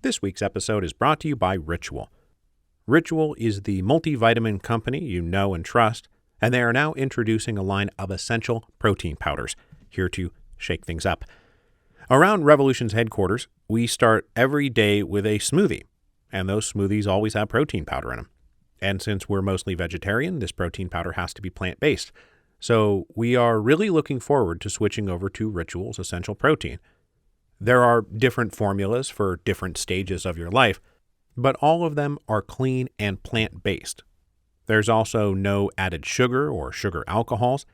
This week's episode is brought to you by Ritual. Ritual is the multivitamin company you know and trust, and they are now introducing a line of essential protein powders, here to shake things up. Around Revolution's headquarters, we start every day with a smoothie, and those smoothies always have protein powder in them. And since we're mostly vegetarian, this protein powder has to be plant-based. So we are really looking forward to switching over to Ritual's essential protein. There are different formulas for different stages of your life, but all of them are clean and plant-based. There's also no added sugar or sugar alcohols,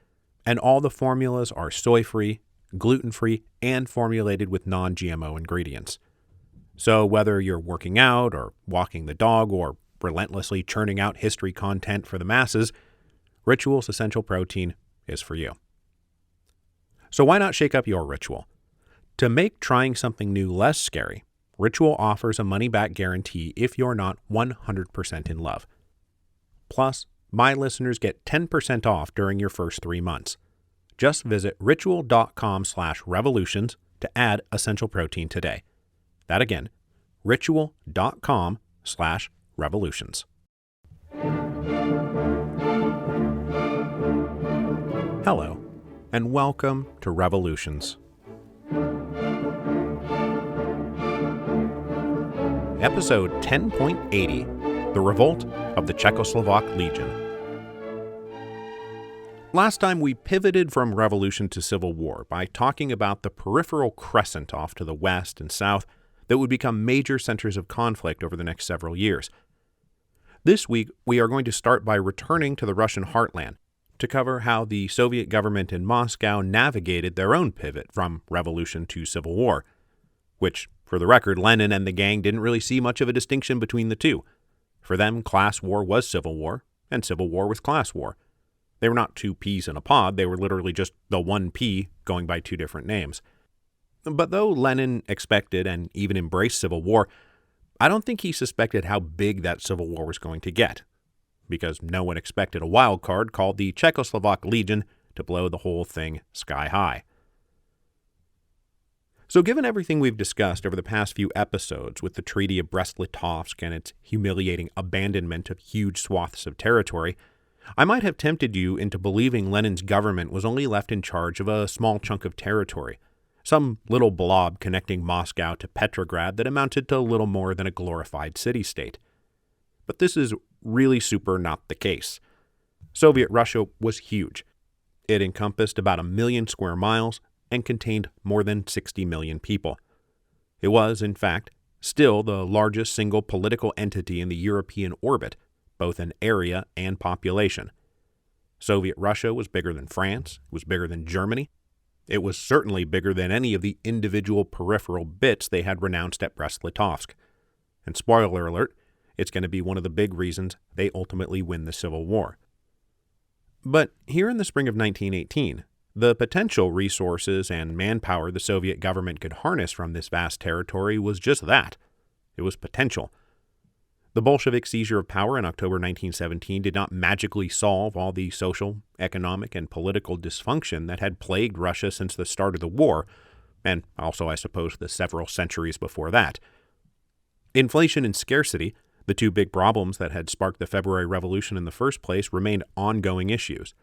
and all the formulas are soy-free, gluten-free, and formulated with non-GMO ingredients. So whether you're working out or walking the dog or relentlessly churning out history content for the masses, Ritual's essential protein is for you. So why not shake up your ritual? To make trying something new less scary, Ritual offers a money-back guarantee if you're not 100% in love. Plus, my listeners get 10% off during your first 3 months. Just visit ritual.com/revolutions to add essential protein today. That again, ritual.com/revolutions. Hello, and welcome to Revolutions. Episode 10.80, The Revolt of the Czechoslovak Legion. Last time we pivoted from revolution to civil war by talking about the peripheral crescent off to the west and south that would become major centers of conflict over the next several years. This week, we are going to start by returning to the Russian heartland to cover how the Soviet government in Moscow navigated their own pivot from revolution to civil war, which, for the record, Lenin and the gang didn't really see much of a distinction between the two. For them, class war was civil war, and civil war was class war. They were not two peas in a pod, they were literally just the one pea going by two different names. But though Lenin expected and even embraced civil war, I don't think he suspected how big that civil war was going to get, because no one expected a wild card called the Czechoslovak Legion to blow the whole thing sky high. So given everything we've discussed over the past few episodes with the Treaty of Brest-Litovsk and its humiliating abandonment of huge swaths of territory, I might have tempted you into believing Lenin's government was only left in charge of a small chunk of territory, some little blob connecting Moscow to Petrograd that amounted to little more than a glorified city-state. But this is really super not the case. Soviet Russia was huge. It encompassed about 1 million square miles and contained more than 60 million people. It was, in fact, still the largest single political entity in the European orbit, both in area and population. Soviet Russia was bigger than France, it was bigger than Germany. It was certainly bigger than any of the individual peripheral bits they had renounced at Brest-Litovsk. And spoiler alert, it's going to be one of the big reasons they ultimately win the Civil War. But here in the spring of 1918, the potential resources and manpower the Soviet government could harness from this vast territory was just that. It was potential. The Bolshevik seizure of power in October 1917 did not magically solve all the social, economic, and political dysfunction that had plagued Russia since the start of the war, and also, I suppose, the several centuries before that. Inflation and scarcity, the two big problems that had sparked the February Revolution in the first place, remained ongoing issues.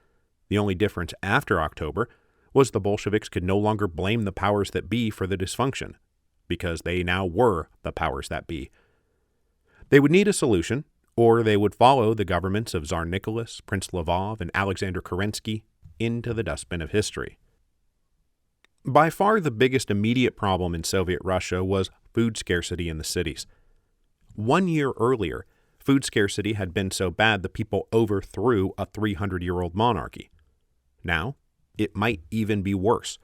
The only difference after October was the Bolsheviks could no longer blame the powers that be for the dysfunction, because they now were the powers that be. They would need a solution, or they would follow the governments of Tsar Nicholas, Prince Lvov, and Alexander Kerensky into the dustbin of history. By far the biggest immediate problem in Soviet Russia was food scarcity in the cities. 1 year earlier, food scarcity had been so bad the people overthrew a 300-year-old monarchy. Now, it might even be worse.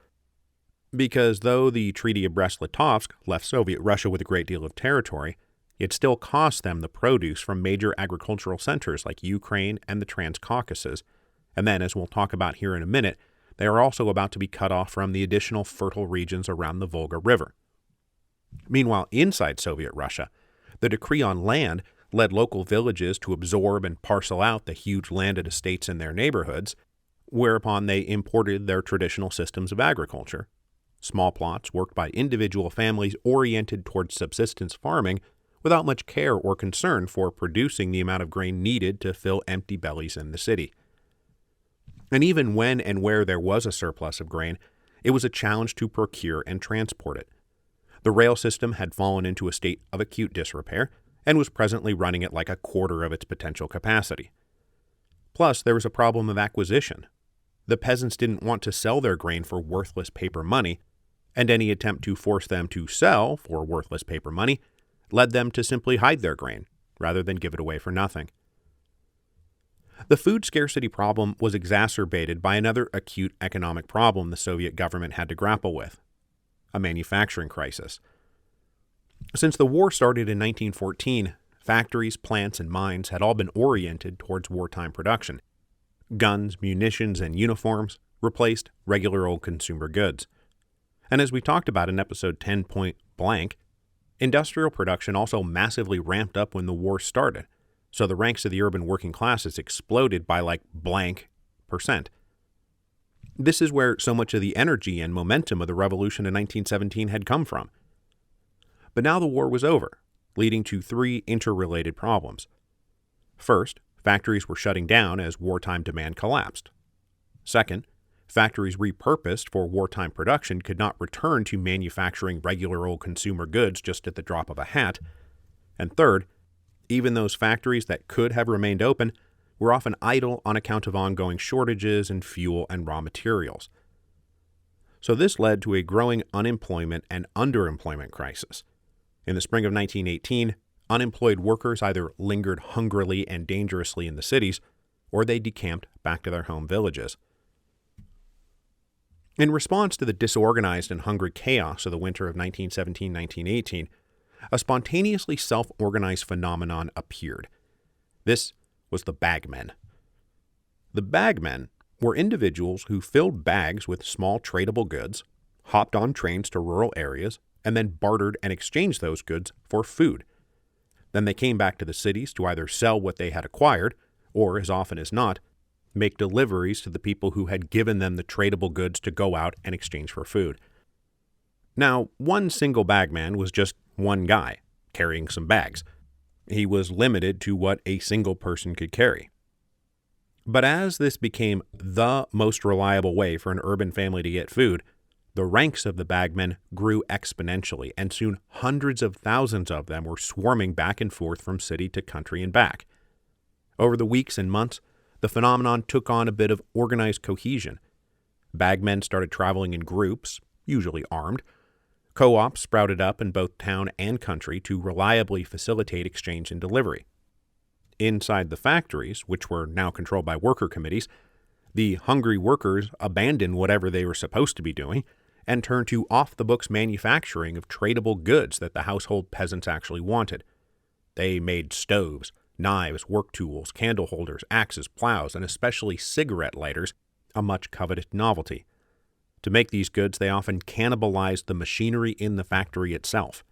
Because though the Treaty of Brest-Litovsk left Soviet Russia with a great deal of territory, it still cost them the produce from major agricultural centers like Ukraine and the Transcaucasus, and then, as we'll talk about here in a minute, they are also about to be cut off from the additional fertile regions around the Volga River. Meanwhile, inside Soviet Russia, the decree on land led local villages to absorb and parcel out the huge landed estates in their neighborhoods, whereupon they imported their traditional systems of agriculture. small plots worked by individual families oriented towards subsistence farming without much care or concern for producing the amount of grain needed to fill empty bellies in the city. And even when and where there was a surplus of grain, it was a challenge to procure and transport it. The rail system had fallen into a state of acute disrepair and was presently running at like a quarter of its potential capacity. Plus, there was a problem of acquisition. The peasants didn't want to sell their grain for worthless paper money, and any attempt to force them to sell for worthless paper money led them to simply hide their grain, rather than give it away for nothing. The food scarcity problem was exacerbated by another acute economic problem the Soviet government had to grapple with: a manufacturing crisis. Since the war started in 1914, factories, plants, and mines had all been oriented towards wartime production. Guns, munitions, and uniforms replaced regular old consumer goods. And as we talked about in episode 10 point blank, industrial production also massively ramped up when the war started, so the ranks of the urban working classes exploded by like blank %. This is where so much of the energy and momentum of the revolution in 1917 had come from. But now the war was over, leading to three interrelated problems. First, factories were shutting down as wartime demand collapsed. Second, factories repurposed for wartime production could not return to manufacturing regular old consumer goods just at the drop of a hat. And third, even those factories that could have remained open were often idle on account of ongoing shortages in fuel and raw materials. So this led to a growing unemployment and underemployment crisis. In the spring of 1918, unemployed workers either lingered hungrily and dangerously in the cities, or they decamped back to their home villages. In response to the disorganized and hungry chaos of the winter of 1917-1918, a spontaneously self-organized phenomenon appeared. This was the bagmen. The bagmen were individuals who filled bags with small tradable goods, hopped on trains to rural areas, and then bartered and exchanged those goods for food. Then they came back to the cities to either sell what they had acquired, or, as often as not, make deliveries to the people who had given them the tradable goods to go out and exchange for food. Now, one single bagman was just one guy, carrying some bags. He was limited to what a single person could carry. But as this became the most reliable way for an urban family to get food, the ranks of the bagmen grew exponentially, and soon hundreds of thousands of them were swarming back and forth from city to country and back. Over the weeks and months, the phenomenon took on a bit of organized cohesion. Bagmen started traveling in groups, usually armed. Co-ops sprouted up in both town and country to reliably facilitate exchange and delivery. Inside the factories, which were now controlled by worker committees, the hungry workers abandoned whatever they were supposed to be doing and turned to off-the-books manufacturing of tradable goods that the household peasants actually wanted. They made stoves, knives, work tools, candle holders, axes, plows, and especially cigarette lighters, a much coveted novelty. To make these goods, they often cannibalized the machinery in the factory itself.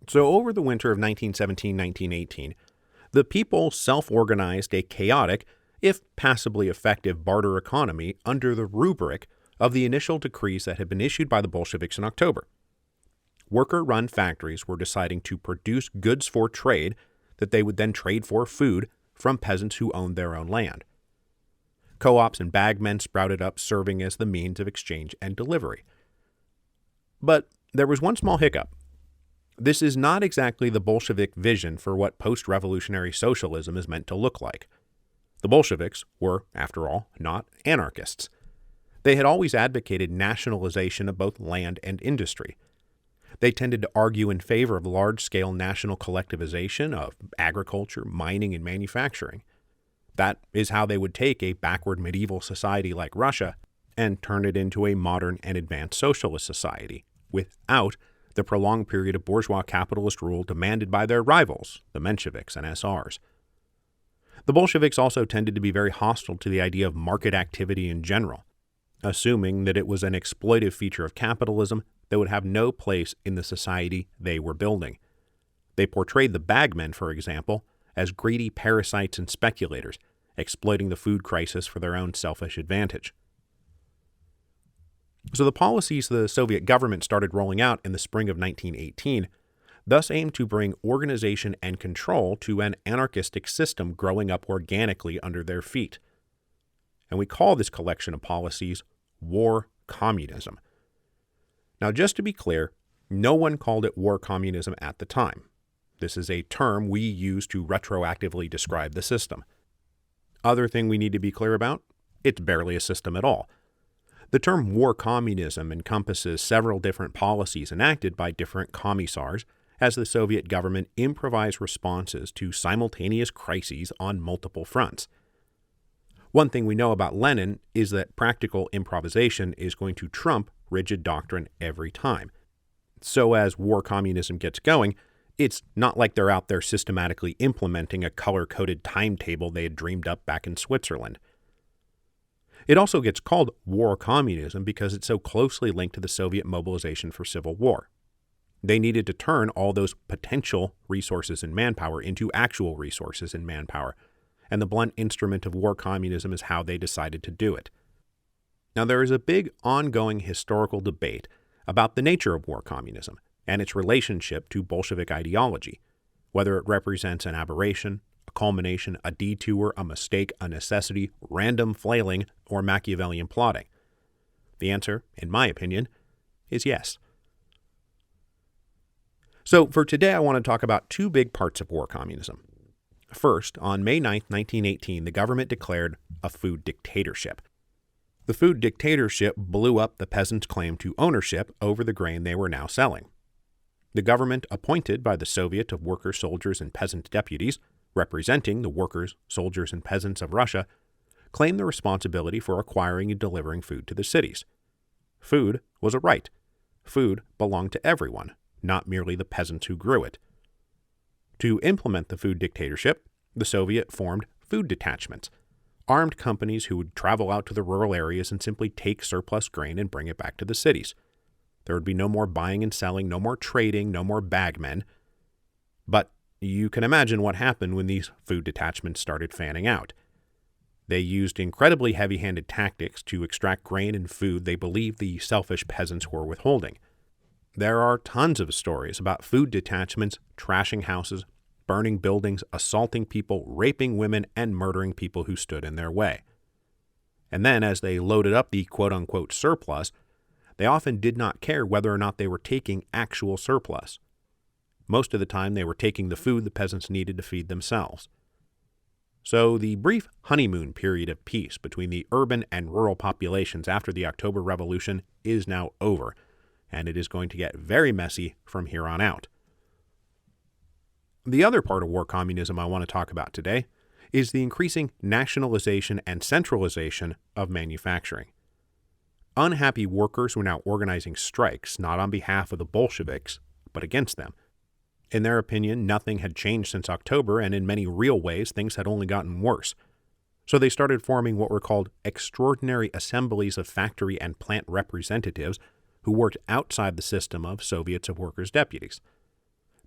So over the winter of 1917-1918, the people self-organized a chaotic, if passably effective, barter economy under the rubric of the initial decrees that had been issued by the Bolsheviks in October. Worker-run factories were deciding to produce goods for trade that they would then trade for food from peasants who owned their own land. Co-ops and bagmen sprouted up, serving as the means of exchange and delivery. But there was one small hiccup. This is not exactly the Bolshevik vision for what post-revolutionary socialism is meant to look like. The Bolsheviks were, after all, not anarchists. They had always advocated nationalization of both land and industry. They tended to argue in favor of large-scale national collectivization of agriculture, mining, and manufacturing. That is how they would take a backward medieval society like Russia and turn it into a modern and advanced socialist society, without the prolonged period of bourgeois capitalist rule demanded by their rivals, the Mensheviks and SRs. The Bolsheviks also tended to be very hostile to the idea of market activity in general, assuming that it was an exploitive feature of capitalism that would have no place in the society they were building. They portrayed the bagmen, for example, as greedy parasites and speculators, exploiting the food crisis for their own selfish advantage. So the policies the Soviet government started rolling out in the spring of 1918 thus aimed to bring organization and control to an anarchistic system growing up organically under their feet. And we call this collection of policies war communism. Now, just to be clear, no one called it war communism at the time. This is a term we use to retroactively describe the system. Other thing we need to be clear about, it's barely a system at all. The term war communism encompasses several different policies enacted by different commissars as the Soviet government improvised responses to simultaneous crises on multiple fronts. One thing we know about Lenin is that practical improvisation is going to trump rigid doctrine every time. So as war communism gets going, it's not like they're out there systematically implementing a color-coded timetable they had dreamed up back in Switzerland. It also gets called war communism because it's so closely linked to the Soviet mobilization for civil war. They needed to turn all those potential resources and manpower into actual resources and manpower, and the blunt instrument of war communism is how they decided to do it. Now, there is a big ongoing historical debate about the nature of war communism and its relationship to Bolshevik ideology, whether it represents an aberration, a culmination, a detour, a mistake, a necessity, random flailing, or Machiavellian plotting. The answer, in my opinion, is yes. So for today, I want to talk about two big parts of war communism. First, on May 9, 1918, the government declared a food dictatorship. The food dictatorship blew up the peasants' claim to ownership over the grain they were now selling. The government, appointed by the Soviet of Workers, Soldiers, and Peasant Deputies, representing the workers, soldiers, and peasants of Russia, claimed the responsibility for acquiring and delivering food to the cities. Food was a right. Food belonged to everyone, not merely the peasants who grew it. To implement the food dictatorship, the Soviet formed food detachments, armed companies who would travel out to the rural areas and simply take surplus grain and bring it back to the cities. There would be no more buying and selling, no more trading, no more bagmen. But you can imagine what happened when these food detachments started fanning out. They used incredibly heavy-handed tactics to extract grain and food they believed the selfish peasants were withholding. There are tons of stories about food detachments trashing houses, burning buildings, assaulting people, raping women, and murdering people who stood in their way. And then, as they loaded up the quote-unquote surplus, they often did not care whether or not they were taking actual surplus. Most of the time, they were taking the food the peasants needed to feed themselves. So the brief honeymoon period of peace between the urban and rural populations after the October Revolution is now over, and it is going to get very messy from here on out. The other part of war communism I want to talk about today is the increasing nationalization and centralization of manufacturing. Unhappy workers were now organizing strikes not on behalf of the Bolsheviks, but against them. In their opinion, nothing had changed since October, and in many real ways, things had only gotten worse. So they started forming what were called extraordinary assemblies of factory and plant representatives who worked outside the system of Soviets of Workers' Deputies.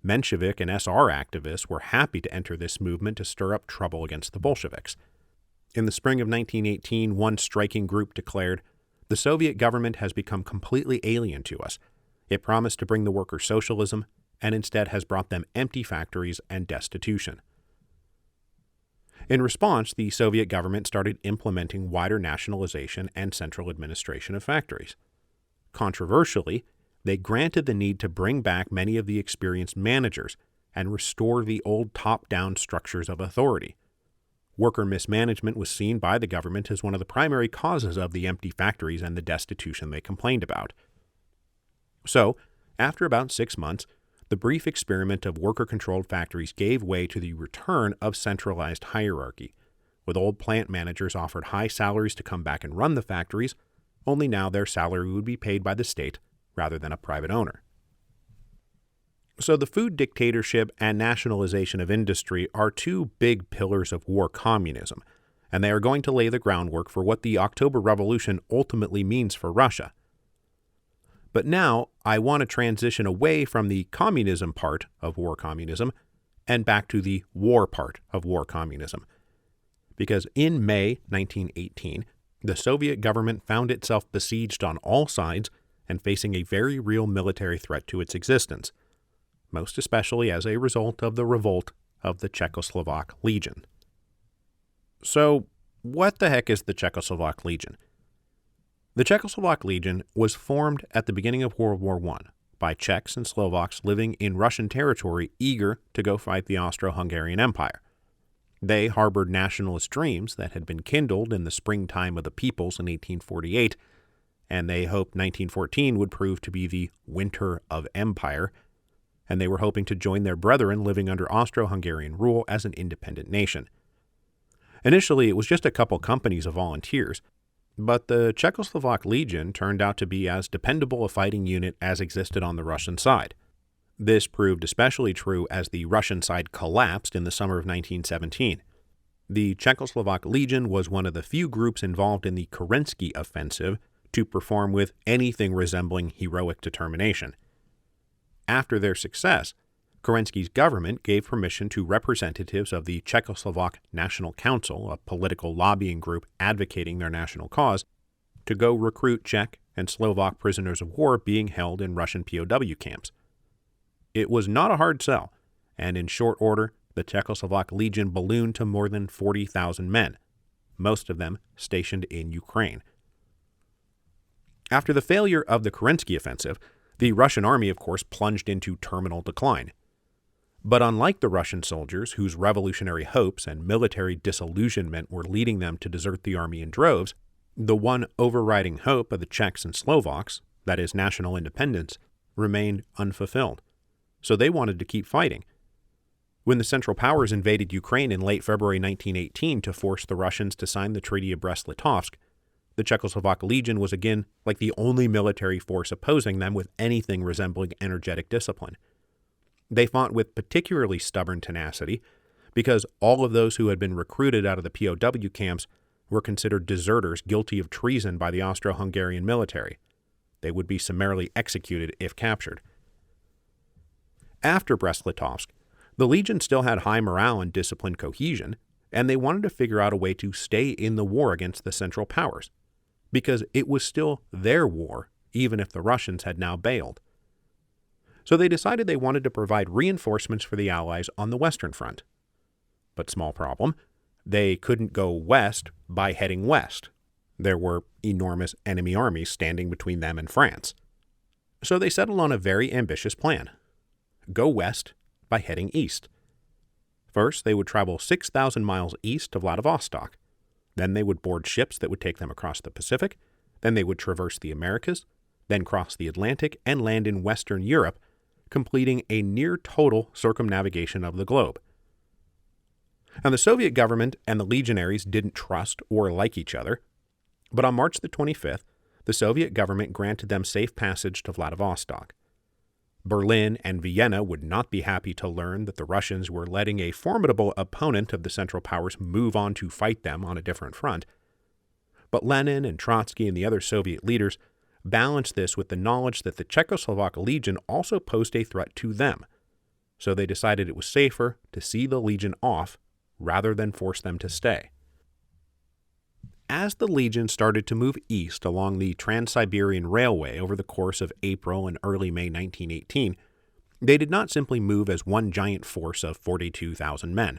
Menshevik and SR activists were happy to enter this movement to stir up trouble against the Bolsheviks. In the spring of 1918, one striking group declared, "The Soviet government has become completely alien to us. It promised to bring the workers socialism, and instead has brought them empty factories and destitution." In response, the Soviet government started implementing wider nationalization and central administration of factories. Controversially, they granted the need to bring back many of the experienced managers and restore the old top-down structures of authority. Worker mismanagement was seen by the government as one of the primary causes of the empty factories and the destitution they complained about. So, after about 6 months, the brief experiment of worker-controlled factories gave way to the return of centralized hierarchy, with old plant managers offered high salaries to come back and run the factories, only now their salary would be paid by the state rather than a private owner. So the food dictatorship and nationalization of industry are two big pillars of war communism, and they are going to lay the groundwork for what the October Revolution ultimately means for Russia. But now I want to transition away from the communism part of war communism and back to the war part of war communism. Because in May 1918, the Soviet government found itself besieged on all sides and facing a very real military threat to its existence, most especially as a result of the revolt of the Czechoslovak Legion. So, what the heck is the Czechoslovak Legion? The Czechoslovak Legion was formed at the beginning of World War I by Czechs and Slovaks living in Russian territory eager to go fight the Austro-Hungarian Empire. They harbored nationalist dreams that had been kindled in the springtime of the peoples in 1848, and they hoped 1914 would prove to be the winter of empire, and they were hoping to join their brethren living under Austro-Hungarian rule as an independent nation. Initially, it was just a couple companies of volunteers, but the Czechoslovak Legion turned out to be as dependable a fighting unit as existed on the Russian side. This proved especially true as the Russian side collapsed in the summer of 1917. The Czechoslovak Legion was one of the few groups involved in the Kerensky offensive to perform with anything resembling heroic determination. After their success, Kerensky's government gave permission to representatives of the Czechoslovak National Council, a political lobbying group advocating their national cause, to go recruit Czech and Slovak prisoners of war being held in Russian POW camps. It was not a hard sell, and in short order, the Czechoslovak Legion ballooned to more than 40,000 men, most of them stationed in Ukraine. After the failure of the Kerensky offensive, the Russian army, of course, plunged into terminal decline. But unlike the Russian soldiers, whose revolutionary hopes and military disillusionment were leading them to desert the army in droves, the one overriding hope of the Czechs and Slovaks, that is, national independence, remained unfulfilled. So they wanted to keep fighting. When the Central Powers invaded Ukraine in late February 1918 to force the Russians to sign the Treaty of Brest-Litovsk, the Czechoslovak Legion was again like the only military force opposing them with anything resembling energetic discipline. They fought with particularly stubborn tenacity because all of those who had been recruited out of the POW camps were considered deserters guilty of treason by the Austro-Hungarian military. They would be summarily executed if captured. After Brest-Litovsk, the Legion still had high morale and disciplined cohesion, and they wanted to figure out a way to stay in the war against the Central Powers, because it was still their war, even if the Russians had now bailed. So they decided they wanted to provide reinforcements for the Allies on the Western Front. But small problem, they couldn't go west by heading west. There were enormous enemy armies standing between them and France. So they settled on a very ambitious plan. Go west by heading east. First, they would travel 6,000 miles east to Vladivostok. Then they would board ships that would take them across the Pacific. Then they would traverse the Americas, then cross the Atlantic and land in Western Europe, completing a near-total circumnavigation of the globe. And the Soviet government and the legionaries didn't trust or like each other, but on March the 25th, the Soviet government granted them safe passage to Vladivostok. Berlin and Vienna would not be happy to learn that the Russians were letting a formidable opponent of the Central Powers move on to fight them on a different front. But Lenin and Trotsky and the other Soviet leaders balanced this with the knowledge that the Czechoslovak Legion also posed a threat to them, so they decided it was safer to see the Legion off rather than force them to stay. As the Legion started to move east along the Trans-Siberian Railway over the course of April and early May 1918, they did not simply move as one giant force of 42,000 men.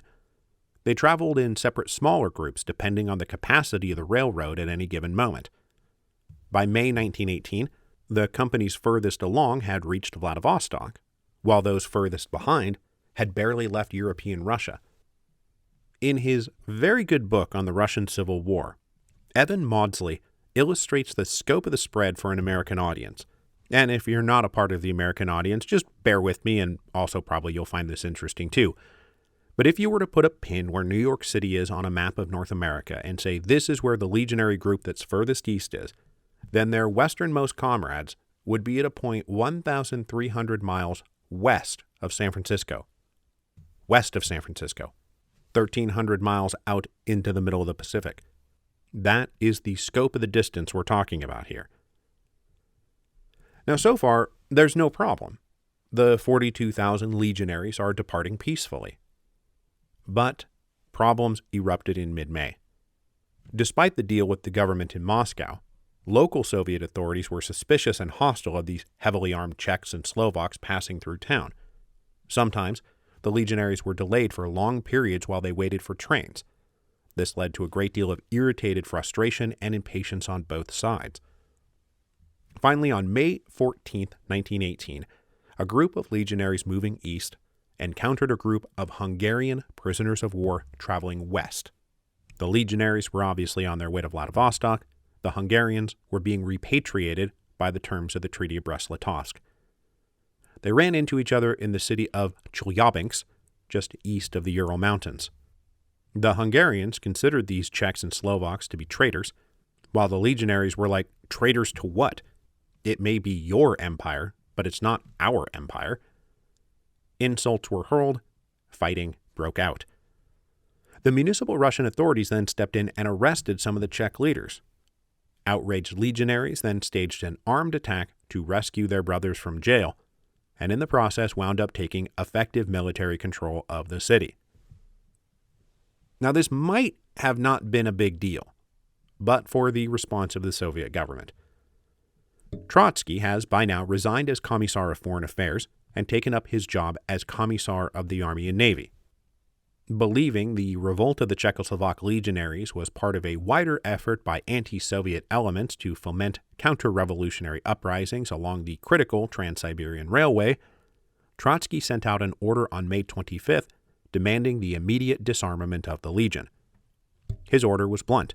They traveled in separate smaller groups depending on the capacity of the railroad at any given moment. By May 1918, the companies furthest along had reached Vladivostok, while those furthest behind had barely left European Russia. In his very good book on the Russian Civil War, Evan Maudsley illustrates the scope of the spread for an American audience. And if you're not a part of the American audience, just bear with me, and also probably you'll find this interesting too. But if you were to put a pin where New York City is on a map of North America and say this is where the legionary group that's furthest east is, then their westernmost comrades would be at a point 1,300 miles west of San Francisco. West of San Francisco. 1,300 miles out into the middle of the Pacific. That is the scope of the distance we're talking about here. Now, so far, there's no problem. The 42,000 legionaries are departing peacefully. But problems erupted in mid-May. Despite the deal with the government in Moscow, local Soviet authorities were suspicious and hostile of these heavily armed Czechs and Slovaks passing through town. Sometimes, the legionaries were delayed for long periods while they waited for trains. This led to a great deal of irritated frustration and impatience on both sides. Finally, on May 14, 1918, a group of legionaries moving east encountered a group of Hungarian prisoners of war traveling west. The legionaries were obviously on their way to Vladivostok. The Hungarians were being repatriated by the terms of the Treaty of Brest-Litovsk. They ran into each other in the city of Chelyabinsk, just east of the Ural Mountains. The Hungarians considered these Czechs and Slovaks to be traitors, while the legionaries were like, traitors to what? It may be your empire, but it's not our empire. Insults were hurled, fighting broke out. The municipal Russian authorities then stepped in and arrested some of the Czech leaders. Outraged legionaries then staged an armed attack to rescue their brothers from jail, and in the process wound up taking effective military control of the city. Now, this might have not been a big deal, but for the response of the Soviet government. Trotsky has by now resigned as Commissar of Foreign Affairs and taken up his job as Commissar of the Army and Navy. Believing the revolt of the Czechoslovak legionaries was part of a wider effort by anti-Soviet elements to foment counter-revolutionary uprisings along the critical Trans-Siberian Railway, Trotsky sent out an order on May 25th demanding the immediate disarmament of the Legion. His order was blunt.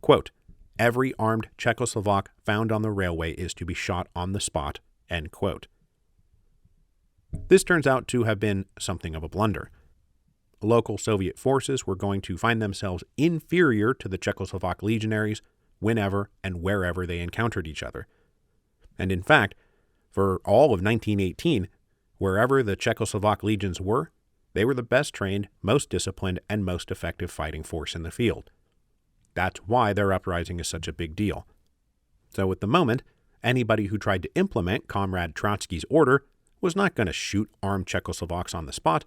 Quote, "Every armed Czechoslovak found on the railway is to be shot on the spot," end quote. This turns out to have been something of a blunder. Local Soviet forces were going to find themselves inferior to the Czechoslovak legionaries whenever and wherever they encountered each other. And in fact, for all of 1918, wherever the Czechoslovak legions were, they were the best trained, most disciplined, and most effective fighting force in the field. That's why their uprising is such a big deal. So at the moment, anybody who tried to implement Comrade Trotsky's order was not going to shoot armed Czechoslovaks on the spot.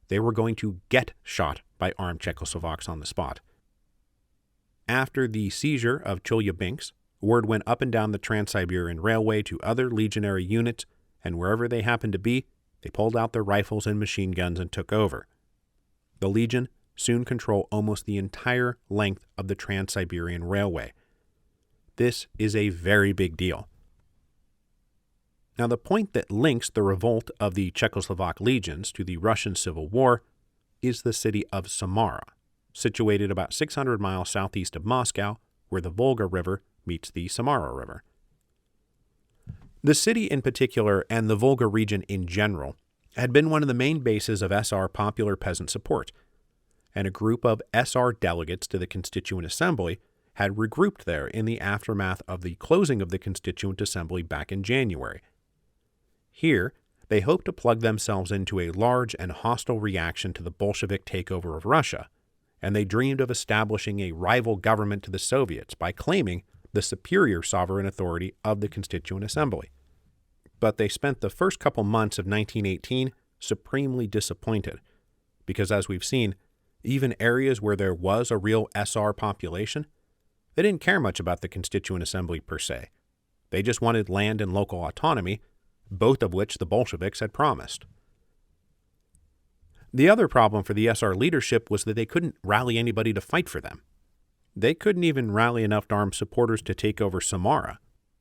They were going to get shot by armed Czechoslovaks on the spot. After the seizure of Chelyabinsk, word went up and down the Trans-Siberian Railway to other legionary units, and wherever they happened to be, they pulled out their rifles and machine guns and took over. The Legion soon controlled almost the entire length of the Trans-Siberian Railway. This is a very big deal. Now, the point that links the revolt of the Czechoslovak legions to the Russian Civil War is the city of Samara, situated about 600 miles southeast of Moscow, where the Volga River meets the Samara River. The city in particular, and the Volga region in general, had been one of the main bases of SR Popular Peasant Support, and a group of SR delegates to the Constituent Assembly had regrouped there in the aftermath of the closing of the Constituent Assembly back in January. Here, they hoped to plug themselves into a large and hostile reaction to the Bolshevik takeover of Russia, and they dreamed of establishing a rival government to the Soviets by claiming the superior sovereign authority of the Constituent Assembly. But they spent the first couple months of 1918 supremely disappointed, because as we've seen, even areas where there was a real SR population, they didn't care much about the Constituent Assembly per se. They just wanted land and local autonomy, both of which the Bolsheviks had promised. The other problem for the SR leadership was that they couldn't rally anybody to fight for them. They couldn't even rally enough armed supporters to take over Samara,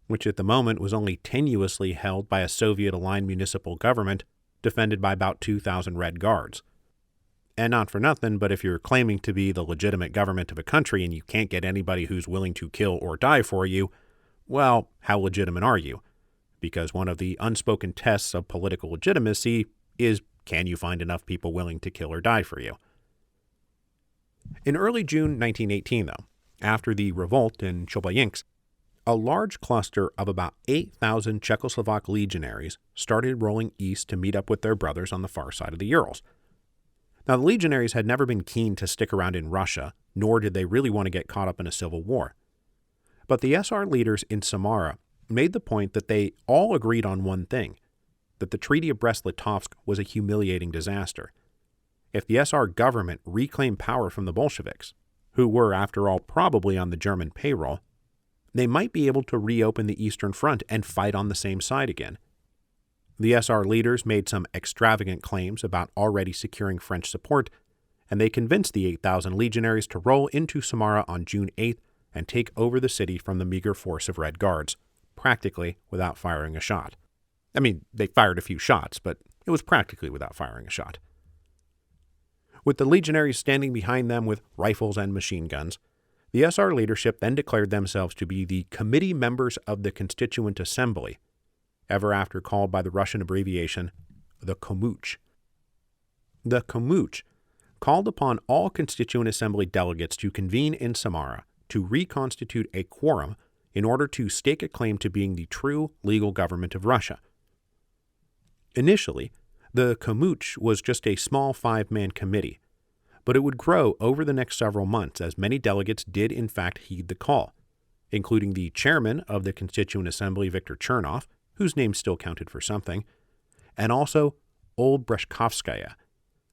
which at the moment was only tenuously held by a Soviet-aligned municipal government defended by about 2,000 Red Guards. And not for nothing, but if you're claiming to be the legitimate government of a country and you can't get anybody who's willing to kill or die for you, well, how legitimate are you? Because one of the unspoken tests of political legitimacy is, can you find enough people willing to kill or die for you? In early June 1918, though, after the revolt in Chelyabinsk, a large cluster of about 8,000 Czechoslovak legionaries started rolling east to meet up with their brothers on the far side of the Urals. Now, the legionaries had never been keen to stick around in Russia, nor did they really want to get caught up in a civil war. But the SR leaders in Samara made the point that they all agreed on one thing, that the Treaty of Brest-Litovsk was a humiliating disaster. If the SR government reclaimed power from the Bolsheviks, who were, after all, probably on the German payroll, they might be able to reopen the Eastern Front and fight on the same side again. The SR leaders made some extravagant claims about already securing French support, and they convinced the 8,000 legionaries to roll into Samara on June 8th and take over the city from the meager force of Red Guards, practically without firing a shot. I mean, they fired a few shots, but it was practically without firing a shot. With the legionaries standing behind them with rifles and machine guns, the SR leadership then declared themselves to be the Committee Members of the Constituent Assembly, ever after called by the Russian abbreviation the Komuch. The Komuch called upon all Constituent Assembly delegates to convene in Samara to reconstitute a quorum in order to stake a claim to being the true legal government of Russia. Initially, the Komuch was just a small 5-man committee, but it would grow over the next several months as many delegates did in fact heed the call, including the chairman of the Constituent Assembly, Viktor Chernov, whose name still counted for something, and also Old Breshkovskaya,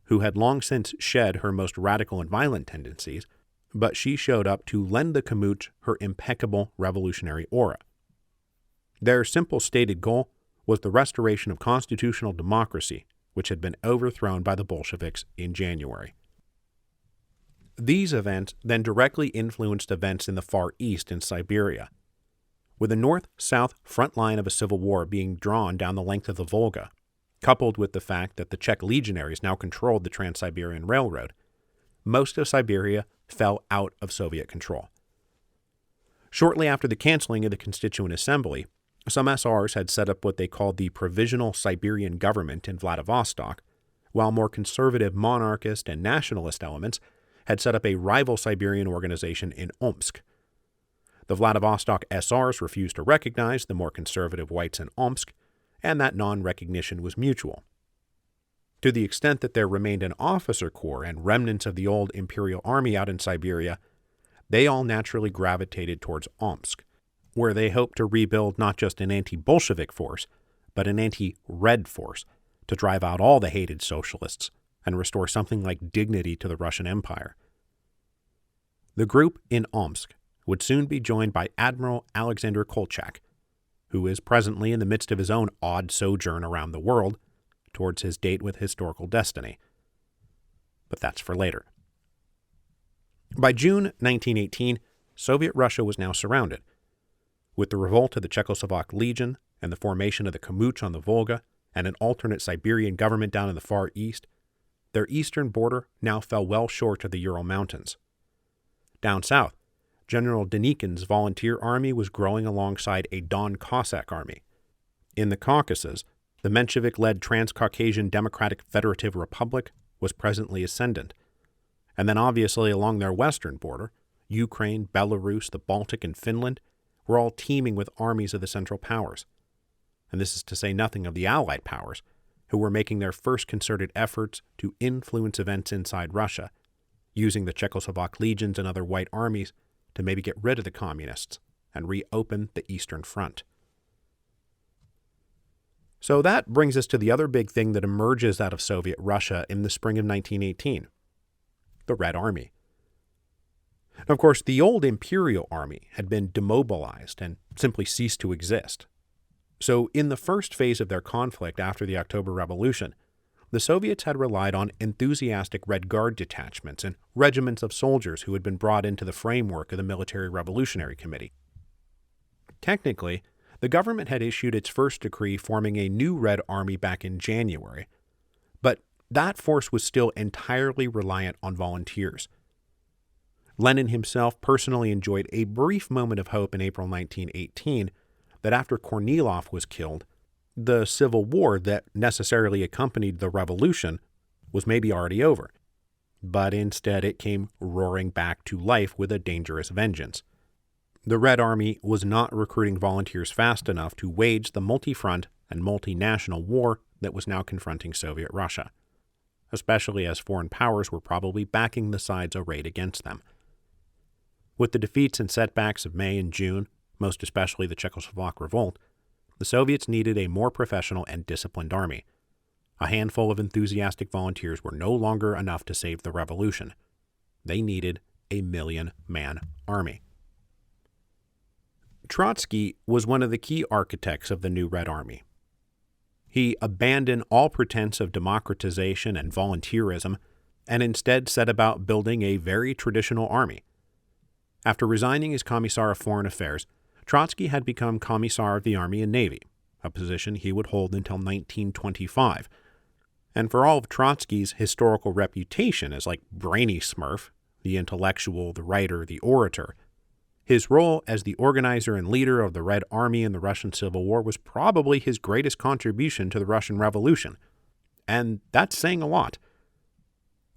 who had long since shed her most radical and violent tendencies, but she showed up to lend the Komuch her impeccable revolutionary aura. Their simple stated goal was the restoration of constitutional democracy, which had been overthrown by the Bolsheviks in January. These events then directly influenced events in the Far East in Siberia, with a north-south front line of a civil war being drawn down the length of the Volga, coupled with the fact that the Czech legionaries now controlled the Trans-Siberian Railroad. Most of Siberia fell out of Soviet control. Shortly after the canceling of the Constituent Assembly, some SRs had set up what they called the Provisional Siberian Government in Vladivostok, while more conservative monarchist and nationalist elements had set up a rival Siberian organization in Omsk. The Vladivostok SRs refused to recognize the more conservative whites in Omsk, and that non-recognition was mutual. To the extent that there remained an officer corps and remnants of the old imperial army out in Siberia, they all naturally gravitated towards Omsk, where they hoped to rebuild not just an anti-Bolshevik force, but an anti-Red force to drive out all the hated socialists and restore something like dignity to the Russian Empire. The group in Omsk would soon be joined by Admiral Alexander Kolchak, who is presently in the midst of his own odd sojourn around the world towards his date with historical destiny. But that's for later. By June 1918, Soviet Russia was now surrounded. With the revolt of the Czechoslovak Legion and the formation of the Komuch on the Volga and an alternate Siberian government down in the Far East, their eastern border now fell well short of the Ural Mountains. Down south, General Denikin's volunteer army was growing alongside a Don Cossack army. In the Caucasus, the Menshevik-led Transcaucasian Democratic Federative Republic was presently ascendant. And then obviously along their western border, Ukraine, Belarus, the Baltic, and Finland were all teeming with armies of the Central Powers. And this is to say nothing of the Allied powers, who were making their first concerted efforts to influence events inside Russia, using the Czechoslovak legions and other white armies to maybe get rid of the communists and reopen the Eastern Front. So that brings us to the other big thing that emerges out of Soviet Russia in the spring of 1918, the Red Army. Of course, the old Imperial Army had been demobilized and simply ceased to exist. So in the first phase of their conflict after the October Revolution, the Soviets had relied on enthusiastic Red Guard detachments and regiments of soldiers who had been brought into the framework of the Military Revolutionary Committee. Technically, the government had issued its first decree forming a new Red Army back in January, but that force was still entirely reliant on volunteers. Lenin himself personally enjoyed a brief moment of hope in April 1918 that after Kornilov was killed, the civil war that necessarily accompanied the revolution was maybe already over. But instead it came roaring back to life with a dangerous vengeance. The Red Army was not recruiting volunteers fast enough to wage the multi-front and multinational war that was now confronting Soviet Russia, especially as foreign powers were probably backing the sides arrayed against them. With the defeats and setbacks of May and June, most especially the Czechoslovak Revolt, the Soviets needed a more professional and disciplined army. A handful of enthusiastic volunteers were no longer enough to save the revolution. They needed a 1 million-man army. Trotsky was one of the key architects of the new Red Army. He abandoned all pretense of democratization and volunteerism and instead set about building a very traditional army. After resigning as Commissar of Foreign Affairs, Trotsky had become Commissar of the Army and Navy, a position he would hold until 1925. And for all of Trotsky's historical reputation as like brainy Smurf, the intellectual, the writer, the orator, his role as the organizer and leader of the Red Army in the Russian Civil War was probably his greatest contribution to the Russian Revolution. And that's saying a lot.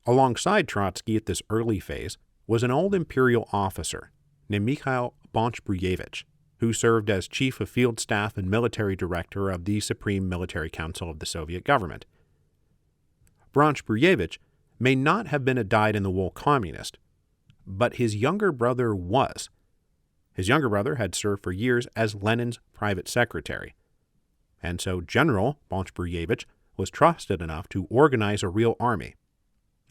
Alongside Trotsky at this early phase was an old imperial officer named Mikhail Bonch-Bruyevich, who served as Chief of Field Staff and Military Director of the Supreme Military Council of the Soviet government. Bonch-Bruyevich may not have been a dyed-in-the-wool communist, but his younger brother was. His younger brother had served for years as Lenin's private secretary, and so General Bonch-Bruyevich was trusted enough to organize a real army,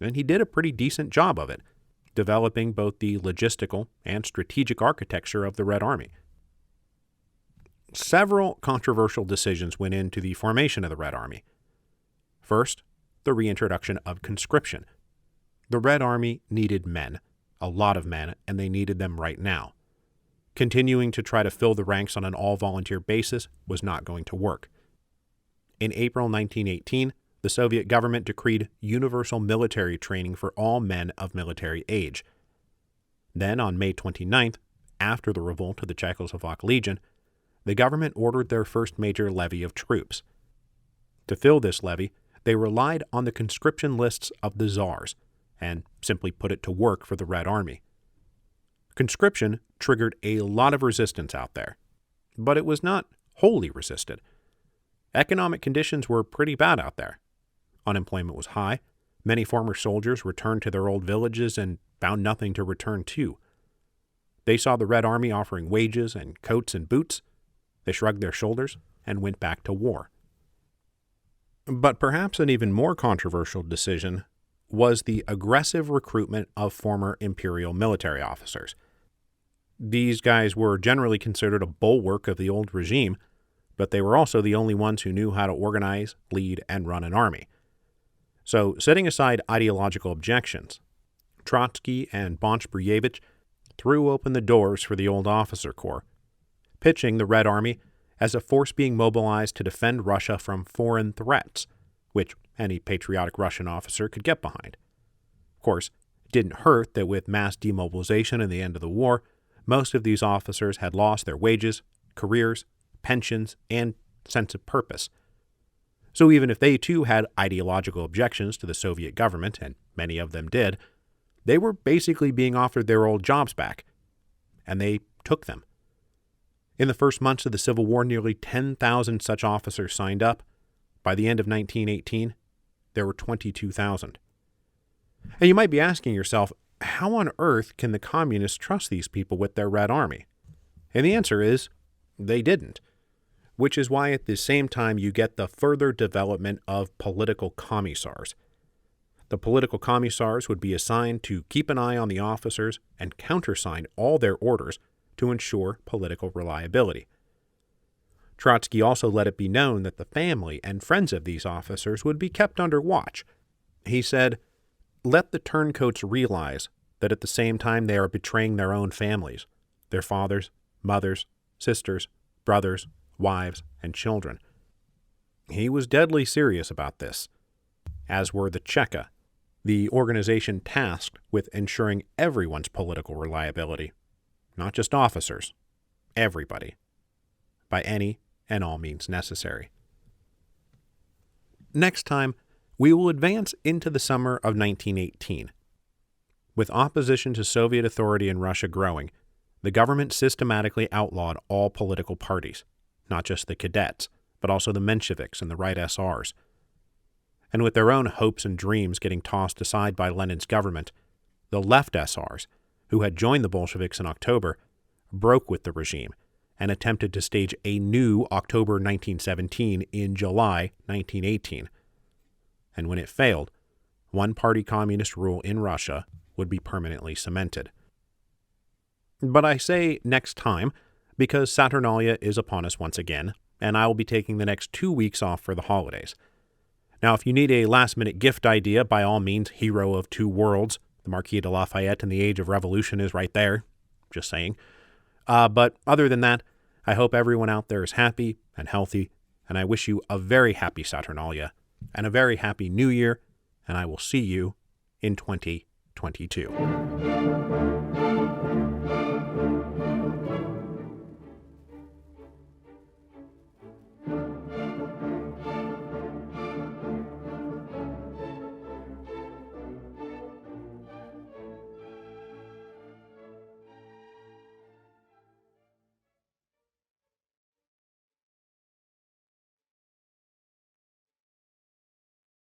and he did a pretty decent job of it, developing both the logistical and strategic architecture of the Red Army. Several controversial decisions went into the formation of the Red Army. First, the reintroduction of conscription. The Red Army needed men, a lot of men, and they needed them right now. Continuing to try to fill the ranks on an all-volunteer basis was not going to work. In April 1918, the Soviet government decreed universal military training for all men of military age. Then, on May 29th, after the revolt of the Czechoslovak Legion, the government ordered their first major levy of troops. To fill this levy, they relied on the conscription lists of the czars, and simply put it to work for the Red Army. Conscription triggered a lot of resistance out there, but it was not wholly resisted. Economic conditions were pretty bad out there. Unemployment was high. Many former soldiers returned to their old villages and found nothing to return to. They saw the Red Army offering wages and coats and boots. They shrugged their shoulders and went back to war. But perhaps an even more controversial decision was the aggressive recruitment of former imperial military officers. These guys were generally considered a bulwark of the old regime, but they were also the only ones who knew how to organize, lead, and run an army. So, setting aside ideological objections, Trotsky and Bonch-Bruyevich threw open the doors for the old officer corps, pitching the Red Army as a force being mobilized to defend Russia from foreign threats, which any patriotic Russian officer could get behind. Of course, it didn't hurt that with mass demobilization and the end of the war, most of these officers had lost their wages, careers, pensions, and sense of purpose. So even if they too had ideological objections to the Soviet government, and many of them did, they were basically being offered their old jobs back, and they took them. In the first months of the Civil War, nearly 10,000 such officers signed up. By the end of 1918, there were 22,000. And you might be asking yourself, how on earth can the communists trust these people with their Red Army? And the answer is, they didn't. Which is why at the same time you get the further development of political commissars. The political commissars would be assigned to keep an eye on the officers and countersign all their orders to ensure political reliability. Trotsky also let it be known that the family and friends of these officers would be kept under watch. He said, "Let the turncoats realize that at the same time they are betraying their own families, their fathers, mothers, sisters, brothers, wives, and children." He was deadly serious about this, as were the Cheka, the organization tasked with ensuring everyone's political reliability, not just officers, everybody, by any and all means necessary. Next time, we will advance into the summer of 1918. With opposition to Soviet authority in Russia growing, the government systematically outlawed all political parties, not just the cadets, but also the Mensheviks and the Right SRs. And with their own hopes and dreams getting tossed aside by Lenin's government, the Left SRs, who had joined the Bolsheviks in October, broke with the regime and attempted to stage a new October 1917 in July 1918. And when it failed, one-party communist rule in Russia would be permanently cemented. But I say next time because Saturnalia is upon us once again, and I will be taking the next 2 weeks off for the holidays. Now, if you need a last-minute gift idea, by all means, Hero of Two Worlds, the Marquis de Lafayette in the Age of Revolution is right there. Just saying. But other than that, I hope everyone out there is happy and healthy, and I wish you a very happy Saturnalia and a very happy New Year, and I will see you in 2022.